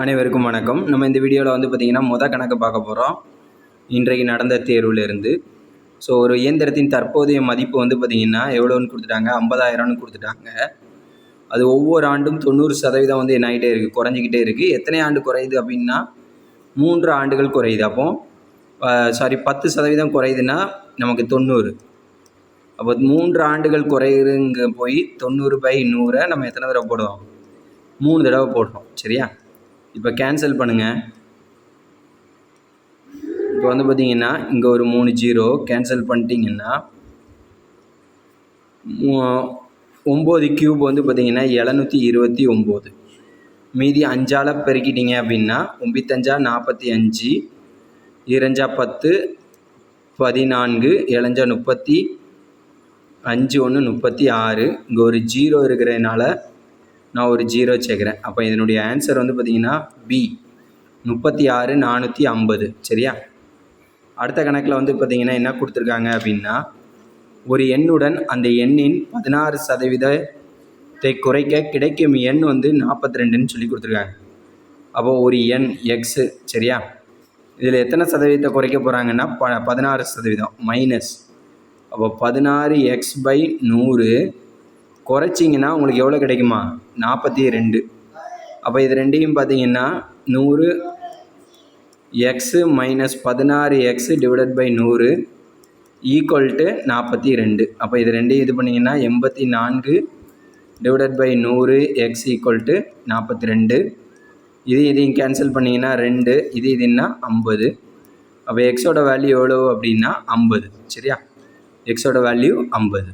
அனைவருக்கும் வணக்கம். நம்ம இந்த வீடியோவில் வந்து பார்த்திங்கன்னா கணக்கு பார்க்க போகிறோம் இன்றைக்கு நடந்த தேர்விலிருந்து. ஸோ ஒரு இயந்திரத்தின் தற்போதைய மதிப்பு வந்து பார்த்திங்கன்னா எவ்வளோன்னு கொடுத்துட்டாங்க, 50,000ன்னு கொடுத்துட்டாங்க. அது ஒவ்வொரு ஆண்டும் 90% வந்து என்ன ஆகிட்டே இருக்குது, குறைஞ்சிக்கிட்டே இருக்குது. எத்தனை ஆண்டு குறையுது அப்படின்னா 3 ஆண்டுகள் குறையுது. அப்போது 10% குறையுதுன்னா நமக்கு 90. அப்போ 3 ஆண்டுகள் குறையுதுங்க போய் 90/100 நம்ம எத்தனை தடவை போடுவோம், 3 தடவை போடுறோம். சரியா? இப்போ கேன்சல் பண்ணுங்கள். இப்போ வந்து பார்த்திங்கன்னா இங்கே ஒரு 3 0 கேன்சல் பண்ணிட்டீங்கன்னா 9 கியூப் வந்து பார்த்திங்கன்னா 729. மீதி 5ஆல் பெருக்கிட்டீங்க அப்படின்னா 9×5 45, 2×10 14, 7×5 35, 1 36. இங்கே ஒரு 0 இருக்கிறதுனால நான் ஒரு 0 சேர்க்குறேன். அப்போ இதனுடைய ஆன்சர் வந்து பார்த்திங்கன்னா பி, 36,450. சரியா? அடுத்த கணக்கில் வந்து பார்த்திங்கன்னா என்ன கொடுத்துருக்காங்க அப்படின்னா, ஒரு எண்ணுடன் அந்த எண்ணின் 16% குறைக்க கிடைக்கும் எண் வந்து 42ன்னு சொல்லி கொடுத்துருக்காங்க. அப்போது ஒரு எண் எக்ஸு. சரியா? இதில் எத்தனை சதவீதத்தை குறைக்க போகிறாங்கன்னா 16% மைனஸ். அப்போ 16x/100 குறைச்சிங்கன்னா உங்களுக்கு எவ்வளோ கிடைக்குமா, 42. அப்போ இது ரெண்டையும் பார்த்தீங்கன்னா 100 x minus 16x/100 equal to 42. அப்போ இது ரெண்டையும் இது பண்ணிங்கன்னா 84/100 எக்ஸ் ஈக்குவல் டு 42. இதையும் கேன்சல் பண்ணிங்கன்னா 2, இதுன்னா 50. அப்போ எக்ஸோட வேல்யூ எவ்வளோ அப்படின்னா 50. சரியா? எக்ஸோட வேல்யூ 50.